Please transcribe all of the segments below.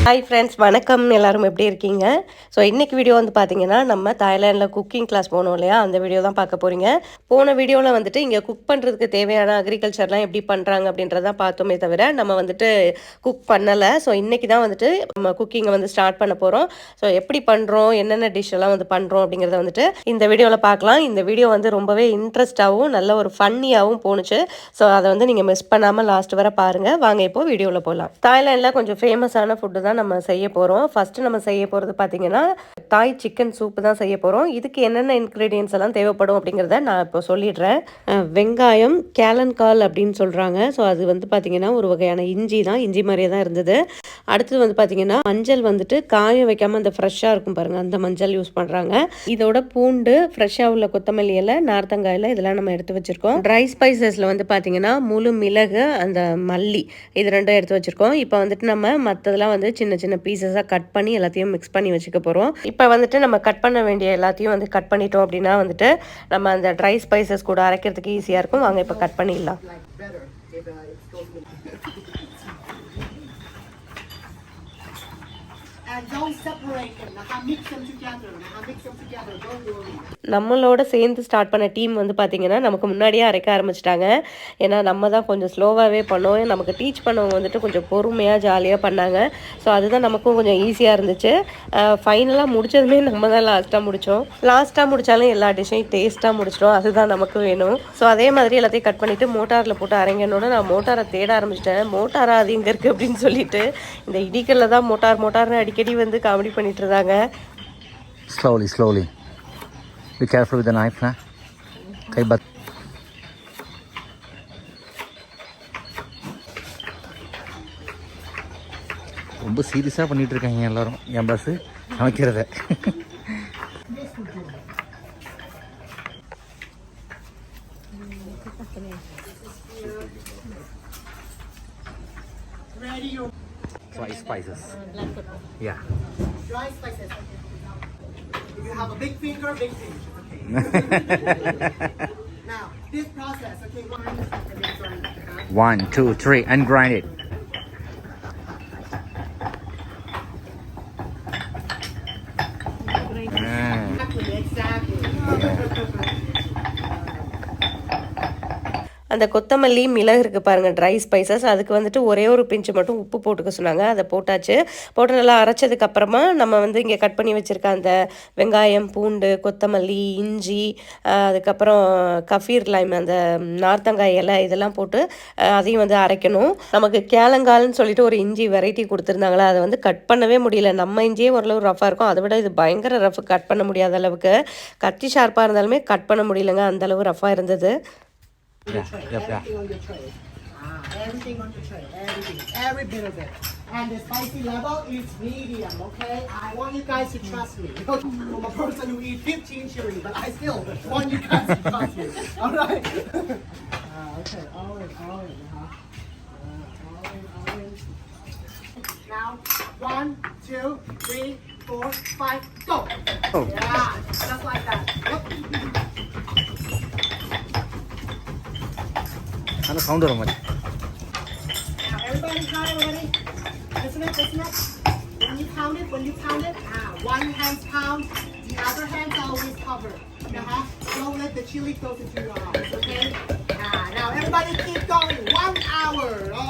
Hi friends, வணக்கம். எல்லாரும் எப்படி இருக்கீங்க? ஸோ இன்றைக்கி வீடியோ வந்து பார்த்தீங்கன்னா, நம்ம தாய்லாண்டில் குக்கிங் கிளாஸ் போனோம் இல்லையா, அந்த வீடியோ தான் பார்க்க போகிறீங்க. போன வீடியோவில் வந்துட்டு இங்கே குக் பண்ணுறதுக்கு தேவையான அக்ரிகல்ச்சர்லாம் எப்படி பண்ணுறாங்க அப்படின்றதான் பார்த்தோமே தவிர, நம்ம வந்துட்டு குக் பண்ணலை. ஸோ இன்றைக்கி தான் வந்துட்டு நம்ம குக்கிங்கை வந்து ஸ்டார்ட் பண்ண போகிறோம். ஸோ எப்படி பண்ணுறோம், என்னென்ன டிஷ் எல்லாம் வந்து பண்ணுறோம் அப்படிங்கிறத வந்துட்டு இந்த வீடியோவில் பார்க்கலாம். இந்த வீடியோ வந்து ரொம்பவே இன்ட்ரெஸ்டாகவும் நல்ல ஒரு ஃபன்னியாகவும் போணுச்சு. ஸோ அதை வந்து நீங்கள் மிஸ் பண்ணாமல் லாஸ்ட் வரை பாருங்கள். வாங்க இப்போ வீடியோவில் போகலாம். தாய்லாண்டில் கொஞ்சம் ஃபேமஸான ஃபுட்டு தான் நம்ம செய்ய போகிறோம். ஃபஸ்ட்டு நம்ம செய்ய போகிறது பார்த்தீங்கன்னா தாய் சிக்கன் சூப்பு தான் செய்ய போகிறோம். இதுக்கு என்னென்ன இன்க்ரீடியன்ஸ் எல்லாம் தேவைப்படும் அப்படிங்கிறத நான் இப்போ சொல்லிடுறேன். வெங்காயம் கேலன்கால் அப்படின்னு சொல்கிறாங்க. ஸோ அது வந்து பார்த்திங்கன்னா ஒரு வகையான இஞ்சி தான், இஞ்சி மாதிரியே தான் இருந்தது. அடுத்தது வந்து பார்த்திங்கன்னா மஞ்சள் வந்துட்டு காய வைக்காமல் அந்த ஃப்ரெஷ்ஷாக இருக்கும் பாருங்கள், அந்த மஞ்சள் யூஸ் பண்ணுறாங்க. இதோட பூண்டு, ஃப்ரெஷ்ஷாக உள்ள கொத்தமல்லி இலை, நார்த்தங்காய் இலை இதெல்லாம் நம்ம எடுத்து வச்சுருக்கோம். ட்ரை ஸ்பைசஸில் வந்து பார்த்திங்கன்னா முழு மிளகு, அந்த மல்லி இது ரெண்டும் எடுத்து வச்சுருக்கோம். இப்போ வந்துட்டு நம்ம மற்றதெல்லாம் வந்து சின்ன சின்ன பீசஸாக கட் பண்ணி எல்லாத்தையும் மிக்ஸ் பண்ணி வச்சுக்க போகிறோம். இப்போ வந்துட்டு நம்ம கட் பண்ண வேண்டிய எல்லாத்தையும் வந்து கட் பண்ணிட்டோம் அப்படின்னா வந்துட்டு நம்ம அந்த ட்ரை ஸ்பைசஸ் கூட அரைக்கிறதுக்கு ஈஸியாக இருக்கும். வாங்க இப்போ கட் பண்ணிடலாம். And don't separate them. Mix them together. Mix them together. Don't worry. நம்மளோட சேர்ந்து ஸ்டார்ட் பண்ண டீம் வந்து பார்த்தீங்கன்னா நமக்கு முன்னாடியே அரைக்க ஆரம்பிச்சிட்டாங்க. ஏன்னா நம்ம தான் கொஞ்சம் ஸ்லோவாகவே பண்ணோம். நமக்கு டீச் பண்ணவங்க வந்துட்டு கொஞ்சம் பொறுமையாக ஜாலியாக பண்ணாங்க. ஸோ அதுதான் நமக்கும் கொஞ்சம் ஈஸியாக இருந்துச்சு. ஃபைனலாக முடிச்சதுமே நம்ம தான் லாஸ்ட்டாக முடித்தோம். லாஸ்ட்டாக முடித்தாலும் எல்லா டிஷ்ஷையும் டேஸ்ட்டாக முடிச்சிட்டோம். அதுதான் நமக்கு வேணும். ஸோ அதே மாதிரி எல்லாத்தையும் கட் பண்ணிவிட்டு மோட்டாரில் போட்டு அரைங்கனோட நான் மோட்டாரை தேட ஆரம்பிச்சிட்டேன். மோட்டாரா அது இங்கே இருக்குது அப்படின்னு சொல்லிட்டு இந்த இடிக்கல்ல தான் மோட்டார்னு அடிக்கடி வந்து காமெடி பண்ணிட்டு இருந்தாங்க. Slowly. Be careful with the knife, huh? Okay, but ரொம்ப சீரியஸாக பண்ணிட்டு இருக்காங்க எல்லாரும். என் bus சமைக்கிறத dry spices. Yeah. Dry spices. If you have a big finger, big finger. Okay. Now, this process, okay, 1, 2, 3, and grind it. Exactly. அந்த கொத்தமல்லி, மிளகு இருக்குது பாருங்கள், ட்ரை ஸ்பைசஸ். அதுக்கு வந்துட்டு ஒரே ஒரு பிஞ்சு மட்டும் உப்பு போட்டுக்க சொன்னாங்க. அதை போட்டாச்சு. போட்டு நல்லா அரைச்சதுக்கப்புறமா நம்ம வந்து இங்கே கட் பண்ணி வச்சுருக்க அந்த வெங்காயம், பூண்டு, கொத்தமல்லி, இஞ்சி, அதுக்கப்புறம் கஃபீர் லைம், அந்த நார்த்தங்காய் இலை இதெல்லாம் போட்டு அதையும் வந்து அரைக்கணும். நமக்கு கேலங்கால்னு சொல்லிட்டு ஒரு இஞ்சி வெரைட்டி கொடுத்துருந்தாங்களா, அதை வந்து கட் பண்ணவே முடியல. நம்ம இஞ்சியே ஓரளவு ரஃபாக இருக்கும், அதை விட இது பயங்கர ரஃப். கட் பண்ண முடியாத அளவுக்கு, கத்தி ஷார்ப்பாக இருந்தாலுமே கட் பண்ண முடியலங்க, அந்தளவு ரஃபாக இருந்தது. Everything on your tray. Everything on your tray. Every bit of it. And the spicy level is medium, okay? I want you guys to trust me. I'm a person who eats 15 chili, but I still want you guys to trust me. All right? Okay. Orange. Now, 1, 2, 3, 4, 5, go. Oh. Yeah, just like that. Yep. அந்த sound வர மாதிரி. Now everybody got it ready? Listen up. When you count it, one hand pound, the other hand's always covered. Don't let the chili go into your eyes, okay? Now everybody keep going. 1 hour. Oh.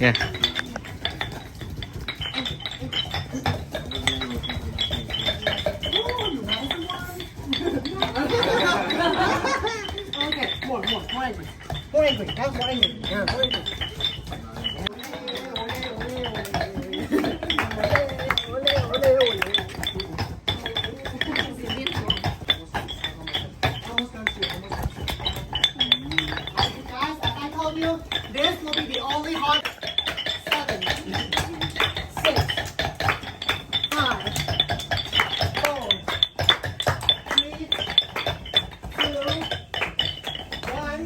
Yeah. Okay, more angry. More angry. That's more angry. Yeah, more angry. Guys, as I told you, this will be the only hard 7, 6, 5, 4, 3, 2, 1,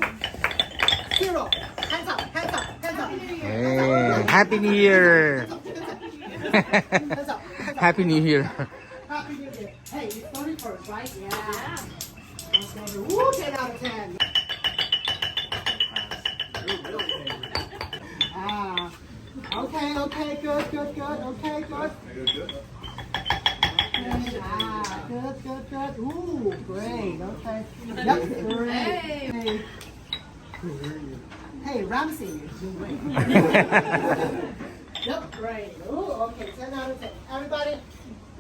0. Hands up. Hey, Happy New Year. Happy New Year. Happy New Year. Hey, it's 31st. right? Yeah. Okay. Woo, 10 out of 10. Okay, good. Okay, good. Good. Ooh, great. Okay. Yep, great. Hey, Ramsey. Yep, great. Ooh, okay, 10 out of 10. Everybody,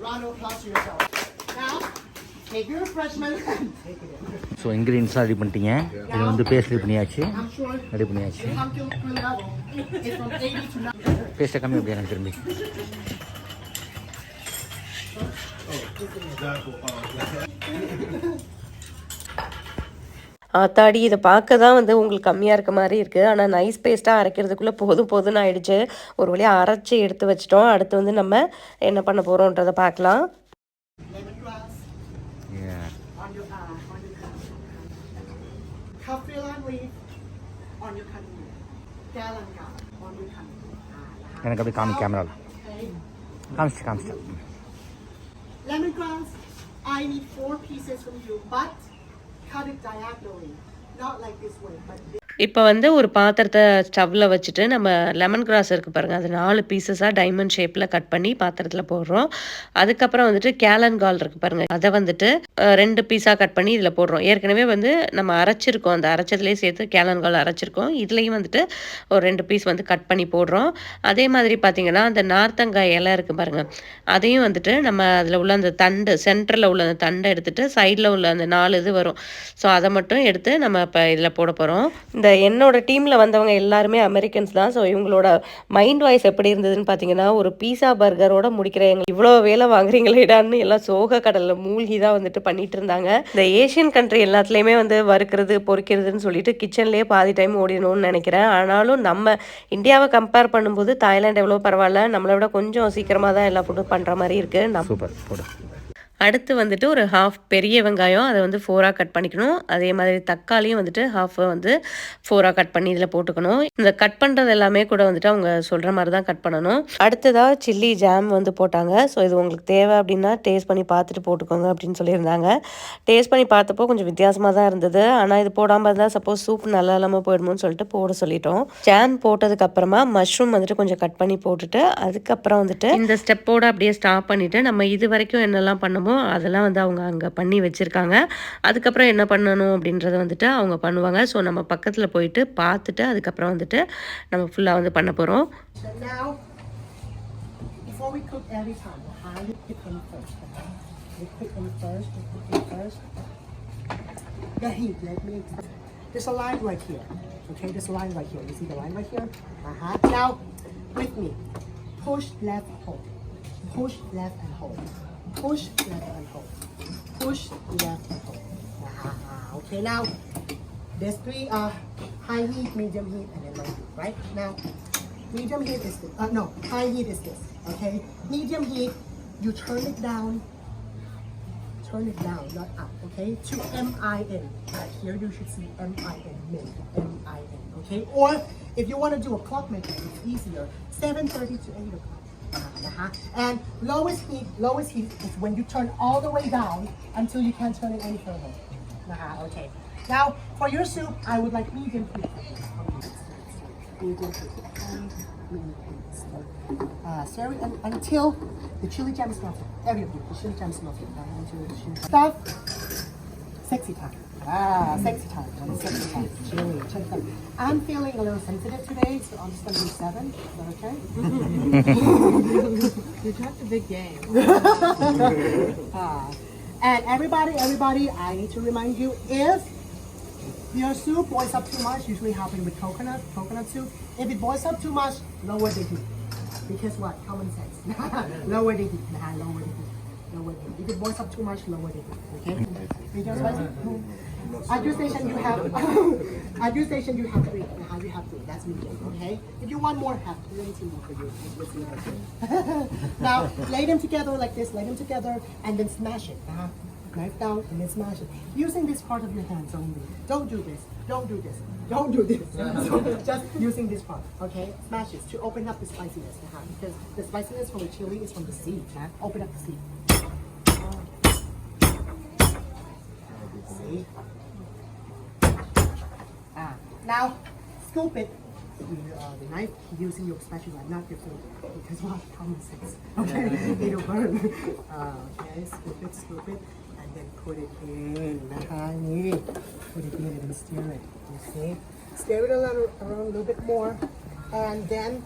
round of applause to yourself. Now, take your refreshment and take it in. So இன்க்ரீடியன்ஸ்லாம் ready பண்ணிட்டீங்க. இது வந்து paste ready பண்ணியாச்சு. I'm sure ready பண்ணியாச்சு. you come to the level. It's from 80 to 90. பேஸ்ட்டை கம்மி அப்படியே எனக்கு திரும்பி. ஆத்தாடி இதை பார்க்க தான் வந்து உங்களுக்கு கம்மியாக இருக்க மாதிரி இருக்குது. ஆனால் நைஸ் பேஸ்ட்டாக அரைக்கிறதுக்குள்ளே போதும்னு ஆயிடுச்சு. ஒரு வழியாக அரைச்சி எடுத்து வச்சிட்டோம். அடுத்து வந்து நம்ம என்ன பண்ண போகிறோன்றதை பார்க்கலாம். Lemongrass Yeah. on your kaffir leaf on your cutting. Galangal on your cutting. எனக்கு அப்படியே காமி கேமராவில் Okay. காமிச்சிட்டு. Lemongrass, I need 4 pieces from you, but cut it diagonally, not like this way, but this. இப்போ வந்து ஒரு பாத்திரத்தை ஸ்டவ்வில் வச்சுட்டு நம்ம லெமன் கிராஸ் இருக்குது பாருங்கள், அது 4 பீசஸாக டைமண்ட் ஷேப்பில் கட் பண்ணி பாத்திரத்தில் போடுறோம். அதுக்கப்புறம் வந்துட்டு கேலன்கால் இருக்குது பாருங்கள், அதை வந்துட்டு 2 பீஸாக கட் பண்ணி இதில் போடுறோம். ஏற்கனவே வந்து நம்ம அரைச்சிருக்கோம், அந்த அரைச்சதுலேயே சேர்த்து கேலன்கால் அரைச்சிருக்கோம். இதுலேயும் வந்துட்டு ஒரு 2 பீஸ் வந்து கட் பண்ணி போடுறோம். அதே மாதிரி பார்த்திங்கன்னா அந்த நார்த்தங்காய் இலை இருக்குது பாருங்கள், அதையும் வந்துட்டு நம்ம அதில் உள்ள அந்த தண்டு, சென்டரில் உள்ள அந்த தண்டை எடுத்துகிட்டு சைடில் உள்ள அந்த 4 இது வரும், ஸோ அதை மட்டும் எடுத்து நம்ம இப்போ இதில் போட போகிறோம். இந்த என்னோட டீமில் வந்தவங்க எல்லாருமே அமெரிக்கன்ஸ் தான். ஸோ இவங்களோட மைண்ட் வாய்ஸ் எப்படி இருந்ததுன்னு பார்த்தீங்கன்னா, ஒரு பீஸா பர்கரோட முடிக்கிற எங்களுக்கு இவ்வளோ வேலை வாங்குறீங்களேடான்னு எல்லாம் சோக கடலில் மூழ்கி தான் வந்துட்டு பண்ணிட்டு இருந்தாங்க. இந்த ஏஷியன் கண்ட்ரி எல்லாத்துலேயுமே வந்து வறுக்கிறது பொரிக்கிறதுன்னு சொல்லிட்டு கிச்சன்லேயே பாதி டைம் ஓடிடணும்னு நினைக்கிறேன். ஆனாலும் நம்ம இந்தியாவை கம்பேர் பண்ணும்போது தாய்லாந்து எவ்வளோ பரவாயில்ல, நம்மளை விட கொஞ்சம் சீக்கிரமாக தான் எல்லா ஃபுட்டும் பண்ணுற மாதிரி இருக்குது. சூப்பர் போடு. அடுத்து வந்துட்டு ஒரு ஹாஃப் பெரிய வெங்காயம், அதை வந்து 4ஆக கட் பண்ணிக்கணும். அதே மாதிரி தக்காளியும் வந்துட்டு ஹாஃபை வந்து 4ஆக கட் பண்ணி இதில் போட்டுக்கணும். இந்த கட் பண்ணுறது எல்லாமே கூட வந்துட்டு அவங்க சொல்கிற மாதிரி தான் கட் பண்ணணும். அடுத்ததாக சில்லி ஜாம் வந்து போட்டாங்க. ஸோ இது உங்களுக்கு தேவை அப்படின்னா டேஸ்ட் பண்ணி பார்த்துட்டு போட்டுக்கோங்க அப்படின்னு சொல்லியிருந்தாங்க. டேஸ்ட் பண்ணி பார்த்தப்போ கொஞ்சம் வித்தியாசமாக தான் இருந்தது. ஆனால் இது போடாமல் இருந்தால் சப்போஸ் சூப் நல்லா இல்லாமல் போயிடுமோன்னு சொல்லிட்டு போட சொல்லிட்டோம். ஜாம் போட்டதுக்கப்புறமா மஷ்ரூம் வந்துட்டு கொஞ்சம் கட் பண்ணி போட்டுட்டு அதுக்கப்புறம் வந்துட்டு இந்த ஸ்டெப்போடு அப்படியே ஸ்டாப் பண்ணிவிட்டு நம்ம இது வரைக்கும் என்னெல்லாம் பண்ணமோ அதெல்லாம் வந்து அவங்க அங்கே பண்ணி வச்சுருக்காங்க. அதுக்கப்புறம் என்ன பண்ணணும் அப்படின்றத வந்துட்டு அவங்க பண்ணுவாங்க. ஸோ நம்ம பக்கத்தில் போயிட்டு பார்த்துட்டு அதுக்கப்புறம் வந்துட்டு நம்ம ஃபுல்லாக வந்து பண்ண போகிறோம். Now, before we cook every time, you pick them first. You pick them first. The heat, let me. There's a line right here. Okay, there's a line right here. You see the line right here? Now, with me. Push left, hold. Push left and hold. Push left and hold. Push left and hold. Okay, now there's 3 high heat, medium heat, and then low heat, right? Now, medium heat is this. No, high heat is this. Okay, medium heat, you turn it down, not up. Okay, to MIN. Here you should see MIN, min, MIN. Okay, or if you want to do a clock method, it's easier. 7:30 to 8 o'clock. And lowest heat is when you turn all the way down until you can't turn it any further. Okay. Now for your soup, I would like medium heat. Medium heat. Stir it until the chili jam is melted. Every of you, the chili jam is melted. Until the chili stuff. Sexy time. Sexy time. Chili. I'm feeling a little sensitive today, so I'm just gonna do 7. Is that okay? You talked a big game. And everybody, I need to remind you, if your soup boils up too much, usually happen with coconut soup. If it boils up too much, lower the heat. Because what? Common sense. Lower the heat. Lower the heat. If it boils up too much, lower the heat. Okay? Medium spicy? At your station you have 3. You have 3. That's medium. Okay? If you want more, have 20 more for you. Now lay them together like this. Lay them together and then smash it. Knife down and then smash it. Using this part of your hands only. Don't do this. Don't do this. So just using this part. Okay? Smash it to open up the spiciness. Because the spiciness from the chili is from the seed. Open up the seed. See? Now, scoop it with the knife using your spatula, not your food, because what? Common sense. Okay? It'll burn. Okay, scoop it, and then put it in. Put it in and then stir it. You see? Stir it around a little bit more, and then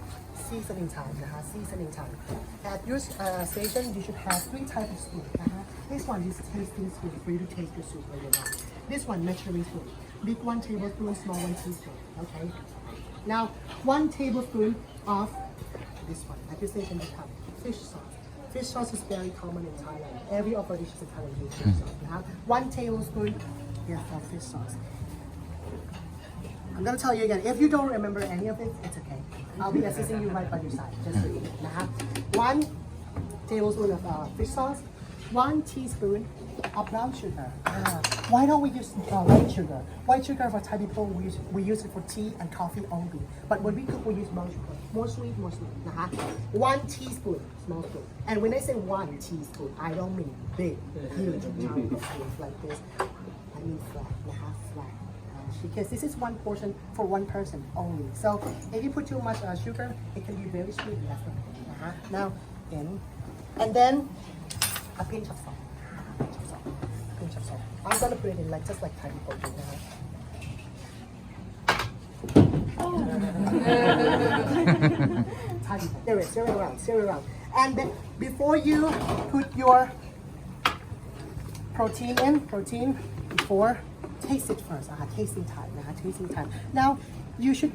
seasoning time. Seasoning time. At your station, you should have 3 types of spoon. This one is tasting spoon for you to taste your soup later on. This one, measuring spoon. Big 1 tablespoon, small 1 teaspoon. Okay. Now, 1 tablespoon of this one. At your station, you have fish sauce. Fish sauce is very common in Thailand. Every of our dishes in Thailand use fish sauce. You have 1 tablespoon of fish sauce. I'm gonna tell you again. If you don't remember any of it, it's okay. I'll be assisting you right by your side. Just so you know. 1 tablespoon of fish sauce. 1 teaspoon of brown sugar. Why don't we use white sugar? White sugar for Thai people, we use it for tea and coffee only. But when we cook, we use brown sugar. More sweet, more sweet. 1 teaspoon, small spoon. And when I say 1 teaspoon, I don't mean big, huge amount of spoons like this. I mean flat, flat. Because this is 1 portion for 1 person only. So if you put too much sugar, it can be very sweet. That's okay. Now, and then a pinch of salt. Pinch of salt. I'm gonna put it in just like Thai people do now. Thai people. There it is. Stir it around. And then before you put your protein before. Taste it first. Tasting time. Tasting time. Now, you should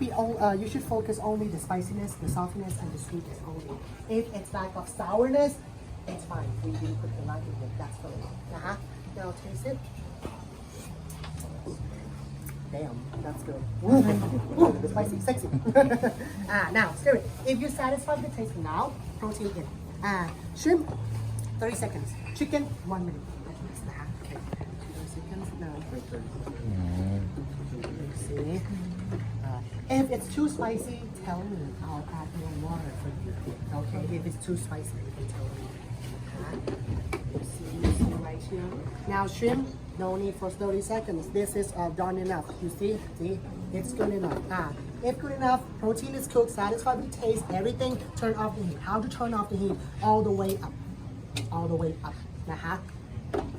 focus only the spiciness, the saltiness, and the sweetness only. If it's lack of sourness, it's fine. We didn't put the lime in it. That's fine. Now taste it. Damn, that's good. Ooh, spicy, sexy. Now stir it. If you're satisfied with the taste now, protein in. Shrimp, 30 seconds. Chicken, 1 minute. Okay. 30 seconds now. See? If it's too spicy, tell me. I'll add more water for you. Okay? If it's too spicy, you can tell me. See right here. Now shrimp, no need for 30 seconds. This is done enough. You see? It's good enough. If good enough, protein is cooked, satisfied with taste, everything, turn off the heat. How to turn off the heat? All the way up. All the way up.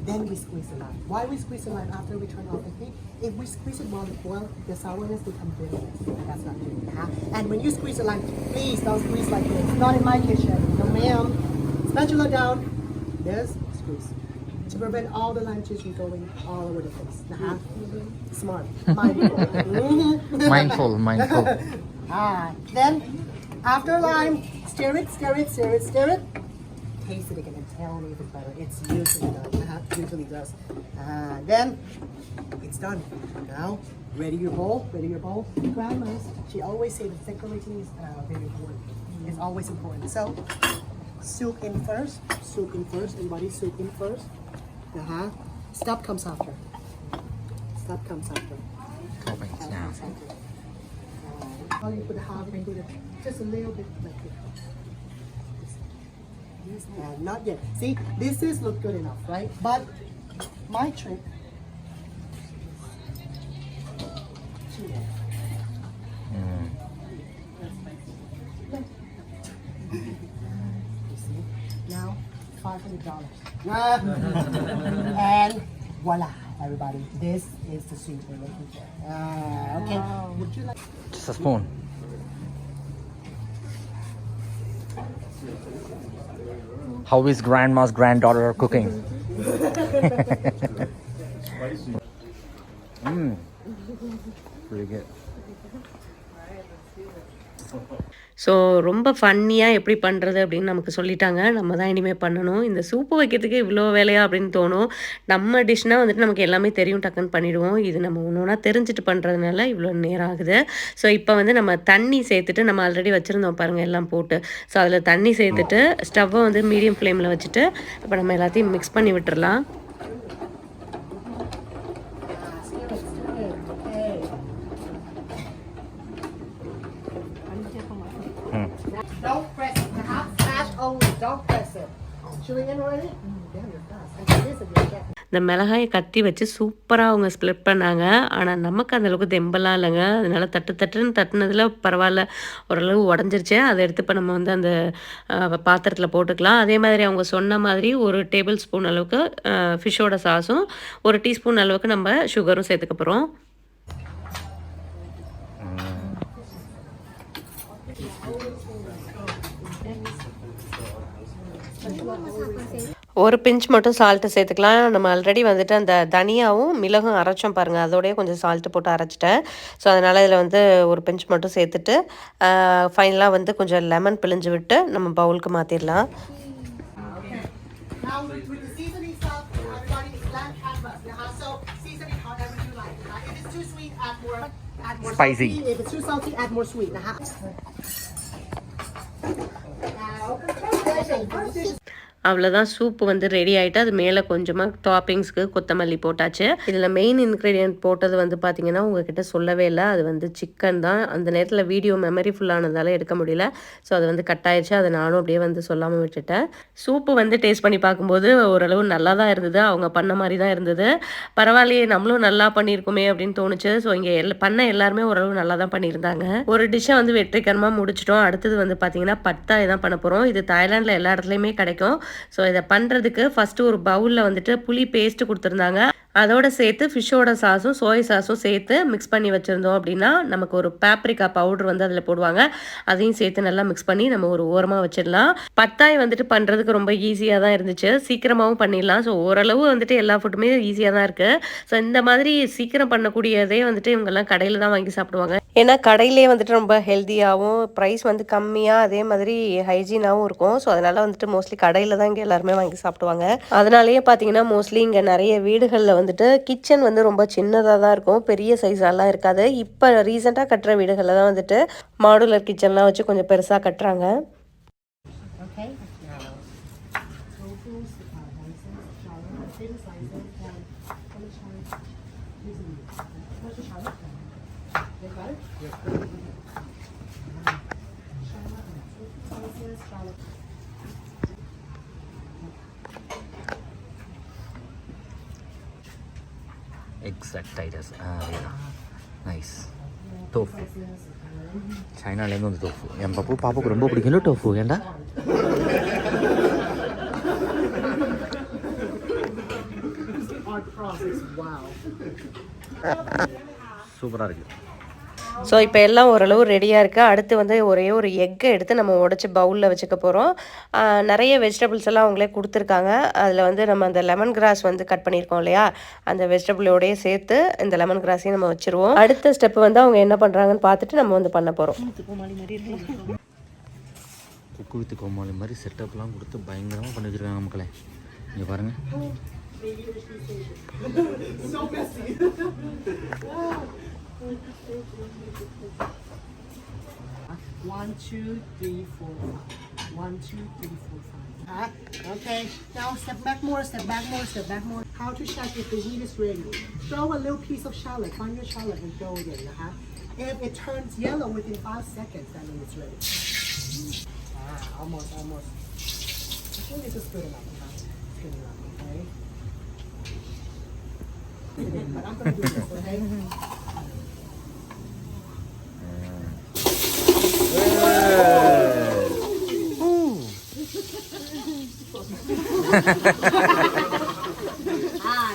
Then we squeeze the lime. Why we squeeze the lime after we turn off the heat? If we squeeze it while it boils, the sourness becomes bitterness. That's not good. And when you squeeze the lime, please don't squeeze like this. Not in my kitchen. No ma'am. Spatula down. This, squeeze. To prevent all the lime juice from going all over the place. Smart. Mindful. Then, after lime, stir it. Taste it again and tell me if it's better. It's usually done. Usually does. Then it's done. Now, ready your bowl. Grandma's, she always say that decorating is very important. It's always important. So, soup in first. Everybody, soup in first. Stuff comes after. Toppings now. How you put half, you put it just a little bit like this. Not yet. See, this is look good enough, right? But my trick. You see? Now, $500. And voila, everybody. This is the soup we're looking for. Okay. Would you like? Just a spoon. How is grandma's granddaughter cooking? Pretty good. So ரொம்ப ஃபன்னியாக எப்படி பண்ணுறது அப்படின்னு நமக்கு சொல்லிட்டாங்க. நம்ம தான் இனிமேல் பண்ணணும். இந்த சூப்பு வைக்கிறதுக்கு இவ்வளோ வேலையா அப்படின்னு தோணும். நம்ம டிஷ்னால் வந்துட்டு நமக்கு எல்லாமே தெரியும், டக்குன்னு பண்ணிவிடுவோம். இது நம்ம ஒன்று ஒன்றா தெரிஞ்சுட்டு பண்ணுறதுனால இவ்வளோ நேரம் ஆகுது. ஸோ இப்போ வந்து நம்ம தண்ணி சேர்த்துட்டு, நம்ம ஆல்ரெடி வச்சுருந்தோம் பாருங்கள் எல்லாம் போட்டு. ஸோ அதில் தண்ணி சேர்த்துட்டு ஸ்டவ்வை வந்து மீடியம் ஃப்ளேமில் வச்சுட்டு இப்போ நம்ம எல்லாத்தையும் மிக்ஸ் பண்ணி விட்டுறலாம். Don't press it. Smash only. Don't press it. Should we in already? Damn, you're fast. And this again. இந்த மிளகாயை கத்தி வச்சு சூப்பராக அவங்க ஸ்ப்ளிட் பண்ணாங்க. ஆனால் நமக்கு அந்தளவுக்கு தெம்பெல்லாம் இல்லைங்க. அதனால தட்டுன்னு தட்டுனதில் பரவாயில்ல, ஓரளவு உடஞ்சிருச்சு. அதை எடுத்து இப்போ நம்ம வந்து அந்த பாத்திரத்தில் போட்டுக்கலாம். அதே மாதிரி அவங்க சொன்ன மாதிரி ஒரு டேபிள் ஸ்பூன் அளவுக்கு ஃபிஷ்ஷோட சாஸும் 1 டீஸ்பூன் அளவுக்கு நம்ம சுகரும் சேர்த்துக்க போகிறோம். ஒரு பிஞ்ச் மட்டும் சால்ட்டு சேர்த்துக்கலாம். நம்ம ஆல்ரெடி வந்துட்டு அந்த தனியாவும் மிளகும் அரைச்சோம் பாருங்கள், அதோடய கொஞ்சம் சால்ட்டு போட்டு அரைச்சிட்டேன். ஸோ அதனால் இதில் வந்து ஒரு பிஞ்ச் மட்டும் சேர்த்துட்டு ஃபைனலாக வந்து கொஞ்சம் லெமன் பிழிஞ்சு விட்டு நம்ம பவுலுக்கு மாற்றிடலாம். Now with the seasoning stuff, everybody is blank canvas. So seasoning however you like. If it's too sweet, add more Spicy. salty. If it's too salty, add more sweet. அவ்வளோதான், சூப்பு வந்து ready ஆகிட்டு அது மேலே கொஞ்சமாக டாப்பிங்ஸ்க்கு கொத்தமல்லி போட்டாச்சு. இதில் main ingredient போட்டது வந்து பார்த்திங்கன்னா உங்ககிட்ட சொல்லவே இல்லை, அது வந்து சிக்கன் தான். அந்த நேரத்தில் வீடியோ மெமரி ஃபுல்லானதால் எடுக்க முடியல. ஸோ அது வந்து கட் ஆயிடுச்சு. அதை நானும் அப்படியே வந்து சொல்லாமல் விட்டுட்டேன். சூப்பு வந்து டேஸ்ட் பண்ணி பார்க்கும்போது ஓரளவு நல்லா தான் இருந்தது, அவங்க பண்ண மாதிரி தான் இருந்தது. பரவாயில்லையே, நம்மளும் நல்லா பண்ணியிருக்குமே அப்படின்னு தோணுச்சு. ஸோ இங்கே பண்ண எல்லாருமே ஓரளவு நல்லா தான் பண்ணியிருந்தாங்க. ஒரு டிஷ்ஷை வந்து வெற்றிகரமாக முடிச்சிட்டோம். அடுத்தது வந்து பார்த்திங்கன்னா பட்டாய் தான் பண்ண போகிறோம். இது தாய்லாண்டில் எல்லா இடத்துலையுமே கிடைக்கும். ஸோ இதை பண்ணுறதுக்கு ஃபஸ்ட்டு ஒரு பவுலில் வந்துட்டு புளி பேஸ்ட்டு கொடுத்துருந்தாங்க. அதோடு சேர்த்து ஃபிஷ்ஷோட சாஸும் சோய் சாஸும் சேர்த்து மிக்ஸ் பண்ணி வச்சுருந்தோம் அப்படின்னா நமக்கு ஒரு பேப்ரிக்கா பவுடர் வந்து அதில் போடுவாங்க. அதையும் சேர்த்து நல்லா மிக்ஸ் பண்ணி நம்ம ஒரு ஓரமாக வச்சிடலாம். பட்டாய் வந்துட்டு பண்ணுறதுக்கு ரொம்ப ஈஸியாக தான் இருந்துச்சு, சீக்கிரமாகவும் பண்ணிடலாம். ஸோ ஓரளவு வந்துட்டு எல்லா ஃபுட்டுமே ஈஸியாக தான் இருக்குது. ஸோ இந்த மாதிரி சீக்கிரம் பண்ணக்கூடியதே வந்துட்டு இவங்கெல்லாம் கடையில் தான் வாங்கி சாப்பிடுவாங்க. ஏன்னா கடையிலே வந்துட்டு ரொம்ப ஹெல்த்தியாகவும் ப்ரைஸ் வந்து கம்மியாக அதே மாதிரி ஹைஜீனாகவும் இருக்கும். ஸோ அதனால் வந்துட்டு மோஸ்ட்லி கடையில் தான் இங்கே எல்லாருமே வாங்கி சாப்பிடுவாங்க. அதனாலேயே பார்த்தீங்கன்னா மோஸ்ட்லி இங்கே நிறைய வீடுகளில் வந்துட்டு கிச்சன் வந்து ரொம்ப சின்னதாக தான் இருக்கும், பெரிய சைஸாலாம் இருக்காது. இப்போ ரீசெண்டாக கட்டுற வீடுகளில் தான் வந்துட்டு மாடுலர் கிச்சன்லாம் வச்சு கொஞ்சம் பெருசாக கட்டுறாங்க. எக்ஸாக்ட் டைட்டஸ் அதேதான். நைஸ் டோஃபு, சைனாலேருந்து வந்து டோஃபு. என் பாப்புக்கு ரொம்ப பிடிக்கும் டோஃபு. ஏண்டா சூப்பராக இருக்குது. ஸோ இப்போ எல்லாம் ஓரளவு ரெடியாக இருக்குது. அடுத்து வந்து ஒரே ஒரு எக்கை எடுத்து நம்ம உடச்சி பவுலில் வச்சுக்க போகிறோம். நிறைய வெஜிடபிள்ஸ் எல்லாம் அவங்களே கொடுத்துருக்காங்க. அதில் வந்து நம்ம அந்த லெமன் கிராஸ் வந்து கட் பண்ணியிருக்கோம் இல்லையா, அந்த வெஜிடபிளோடையே சேர்த்து இந்த லெமன் கிராஸையும் நம்ம வச்சுருவோம். அடுத்த ஸ்டெப் வந்து அவங்க என்ன பண்ணுறாங்கன்னு பார்த்துட்டு நம்ம வந்து பண்ண போகிறோம். குக்கு வித்து கோமாளி மாதிரி செட்டப்லாம் கொடுத்து பயங்கரமாக பண்ணி வச்சுருக்காங்க மக்களே. இங்கே பாருங்கள். One, two, three, four, five. 1, 2, 3, 4, 5. Okay. Now step back more. How to check if the heat is ready? Throw a little piece of shallot. Find your shallot and throw it in. If it turns yellow within 5 seconds, that means it's ready. Almost. I think this is good enough. It's good enough. Okay. But I'm gonna do this. Okay.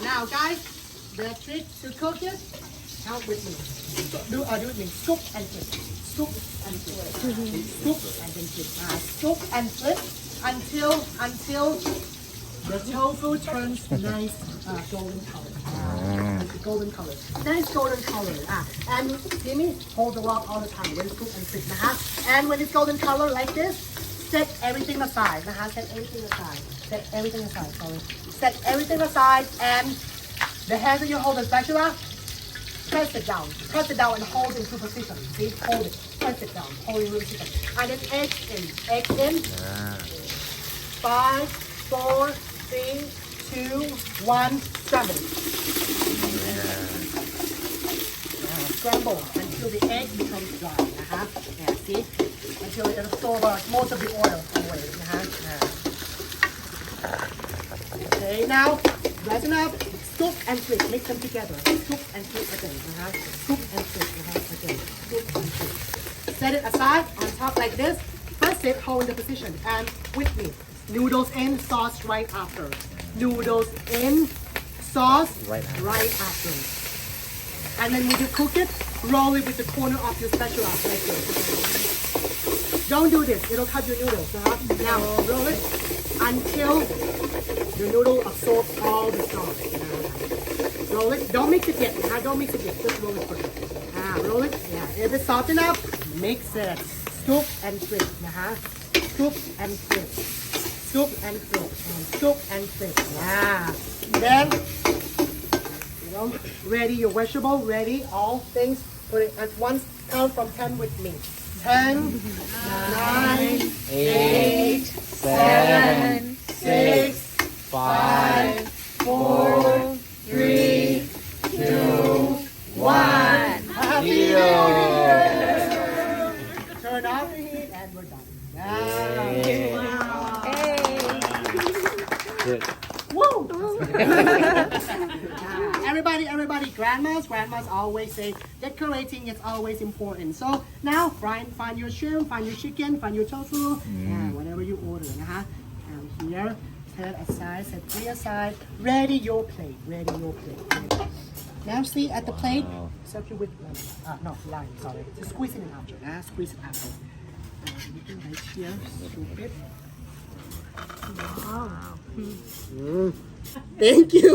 Now guys, the trick to cook it, count with me. Do it with me. Scoop and flip. Scoop and flip. Scoop and then flip. Scoop and flip until the tofu turns nice golden color. Golden color. Nice golden color. And see me? Hold the rock all the time. Then scoop and flip. And when it's golden color like this, set everything aside. Set everything aside. Set everything aside. Sorry. Set everything aside, and the hand that you hold the spatula, press it down and hold into position. See? Hold it. Press it down. Hold it into position. And then egg in. Egg in. 5, 4, 3, 2, 1. Scramble. Scramble until the egg becomes dry. See? Until it absorbs most of the oil away. Okay, now Rise it up. Scoop and flip. Mix them together. Scoop and flip again. Scoop and flip. Again. Scoop and flip. Set it aside on top like this. Press it, hold in the position. And with me. Noodles in, sauce right after. Noodles in, sauce right after. And then when you cook it, roll it with the corner of your spatula like this. Don't do this, it'll cut your noodles. Now roll it until the noodle absorbs all the sauce. Roll it, don't mix it yet. Don't mix it yet, just roll it first. Roll it, yeah. If it's soft enough, mix it. Scoop and flip. Scoop and flip. Scoop and flip. Scoop and flip. Yeah. Then, ready your vegetable, ready all things. Put it at once. Count from 10 with me. 10, 9, 8, 7, 6, 5, 4, 3, 2, 1. Happy New Year! Turn off the heat and we're done. Good. Woo! Everybody, grandmas always say decorating is always important. So now find your shrimp, find your chicken, find your tofu, whatever you order. And here, set aside, set three aside. Ready your plate. Now see at the plate, circle with line. Sorry, just squeeze it out. Squeeze it out. Right here, scoop it. Wow. Thank you.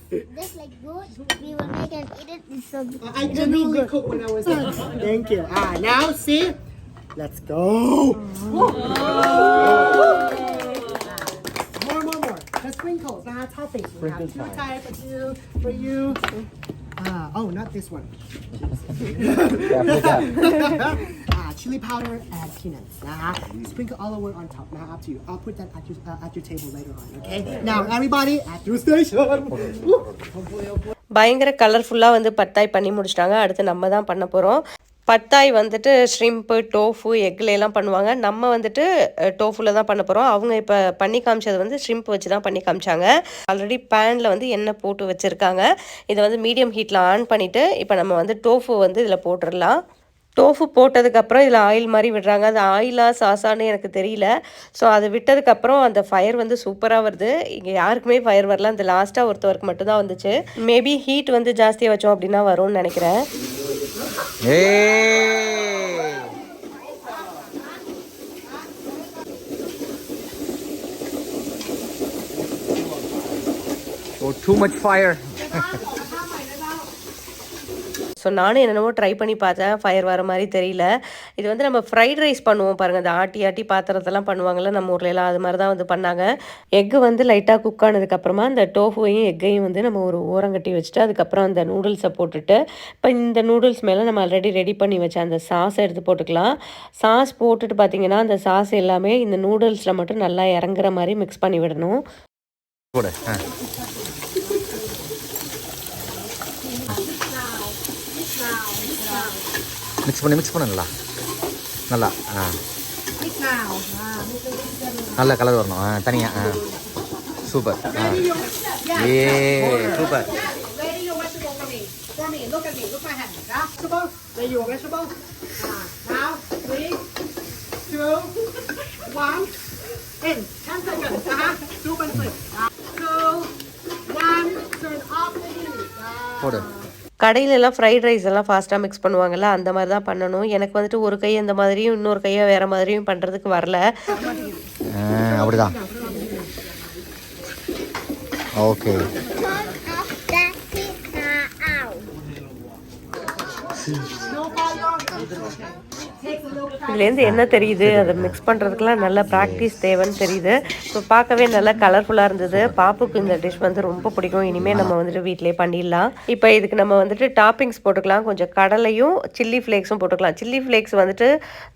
This like good. We will make and eat it. It's so good. I generally cook when I was there. Thank you. Now see, let's go. More. The sprinkles. Toppings. We have two types for you. Oh, not this one. Chili powder and peanuts. Sprinkle all over on top. Up to you. I'll put that at your table later on. Okay. Now everybody at your station. பயங்கர கலர்ஃபுல்லாக வந்து பத்தாய் பண்ணி முடிச்சிட்டாங்க. அடுத்து நம்ம தான் பண்ண போகிறோம். பத்தாய் வந்துட்டு ஷ்ரிம்ப்பு, டோஃபு, எக்லாம் பண்ணுவாங்க. நம்ம வந்துட்டு டோஃபுல தான் பண்ண போகிறோம். அவங்க இப்போ பண்ணி காமிச்சது வந்து ஷ்ரிம்ப் வச்சு தான் பண்ணி காமிச்சாங்க. ஆல்ரெடி பேனில் வந்து எண்ணெய் போட்டு வச்சுருக்காங்க. இதை வந்து மீடியம் ஹீட்டில் ஆன் பண்ணிவிட்டு இப்போ நம்ம வந்து டோஃபு வந்து இதில் போட்டுடலாம். டோஃபு போட்டதுக்கப்புறம் இதில் ஆயில் மாதிரி விடுறாங்க. அது ஆயிலா சாஸான்னு எனக்கு தெரியல. ஸோ அது விட்டதுக்கப்புறம் அந்த ஃபயர் வந்து சூப்பராக வருது. இங்கே யாருக்குமே ஃபயர் வரல. அந்த லாஸ்ட்டாக ஒருத்தவருக்கு மட்டும்தான் வந்துச்சு. மேபி ஹீட் வந்து ஜாஸ்தியாக வச்சோம் அப்படின்னா வரும்னு நினைக்கிறேன். Oh, too much fire. So நானும் என்னென்னவோ ட்ரை பண்ணி பார்த்தேன். ஃபயர் வர மாதிரி தெரியல. இது வந்து நம்ம ஃப்ரைட் ரைஸ் பண்ணுவோம் பாருங்கள். அந்த ஆட்டி பாத்திரத்தெல்லாம் பண்ணுவாங்கள்ல நம்ம ஊர்லலாம், அது மாதிரி தான் வந்து பண்ணாங்க. எக்கு வந்து லைட்டாக குக் ஆனதுக்கப்புறமா அந்த டோஃபுவையும் எக்கையும் வந்து நம்ம ஒரு ஓரங்கட்டி வச்சுட்டு அதுக்கப்புறம் அந்த நூடுல்ஸை போட்டுட்டு இப்போ இந்த நூடுல்ஸ் மேலே நம்ம ஆல்ரெடி ரெடி பண்ணி வச்ச அந்த சாஸை எடுத்து போட்டுக்கலாம். சாஸ் போட்டுட்டு பார்த்தீங்கன்னா அந்த சாஸ் எல்லாமே இந்த நூடுல்ஸில் மட்டும் நல்லா இறங்குற மாதிரி மிக்ஸ் பண்ணி விடணும். மிக்ஸ் பண்ண நல்லா நல்ல கலர் வரணும். தனியாக சூப்பர். சூப்பர். போடு. கடையிலலாம் ஃப்ரைட் ரைஸ் எல்லாம் ஃபாஸ்ட்டாக மிக்ஸ் பண்ணுவாங்கள்ல, அந்த மாதிரி தான் பண்ணணும். எனக்கு வந்துட்டு ஒரு கை அந்த மாதிரியும் இன்னொரு கையை வேறு மாதிரியும் பண்ணுறதுக்கு வரல. அப்படிதான். ஓகே. இதுலேருந்து என்ன தெரியுது, அதை மிக்ஸ் பண்ணுறதுக்குலாம் நல்ல ப்ராக்டிஸ் தேவைன்னு தெரியுது. ஸோ பார்க்கவே நல்லா கலர்ஃபுல்லாக இருந்தது. பாப்புக்கு இந்த டிஷ் வந்து ரொம்ப பிடிக்கும். இனிமேல் நம்ம வந்துட்டு வீட்டிலே பண்ணிடலாம். இப்போ இதுக்கு நம்ம வந்துட்டு டாப்பிங்ஸ் போட்டுக்கலாம். கொஞ்சம் கடலையும் சில்லி ஃப்ளேக்ஸும் போட்டுக்கலாம். சில்லி ஃப்ளேக்ஸ் வந்துட்டு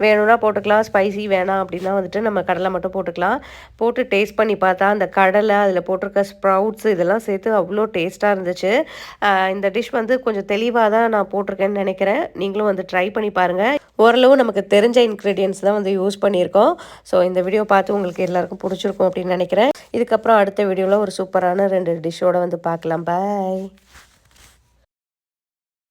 வேணும்னா போட்டுக்கலாம், ஸ்பைசி வேணாம் அப்படின்னா வந்துட்டு நம்ம கடலை மட்டும் போட்டுக்கலாம். போட்டு டேஸ்ட் பண்ணி பார்த்தா அந்த கடலை, அதில் போட்டிருக்க ஸ்ப்ரவுட்ஸ் இதெல்லாம் சேர்த்து அவ்வளோ டேஸ்ட்டாக இருந்துச்சு. இந்த டிஷ் வந்து கொஞ்சம் தெளிவாக தான் நான் போட்டிருக்கேன்னு நினைக்கிறேன். நீங்களும் வந்து ட்ரை பண்ணி பாருங்கள். ஓரளவு ரொம்பவும் நமக்கு தெரிஞ்ச இன்க்ரீடியன்ஸ் தான் வந்து யூஸ் பண்ணியிருக்கோம். ஸோ இந்த வீடியோ பார்த்து உங்களுக்கு எல்லாருக்கும் பிடிச்சிருக்கும் அப்படின்னு நினைக்கிறேன். இதுக்கப்புறம் அடுத்த வீடியோவில் ஒரு சூப்பரான 2 டிஷ்ஷோட வந்து பார்க்கலாம். பாய்.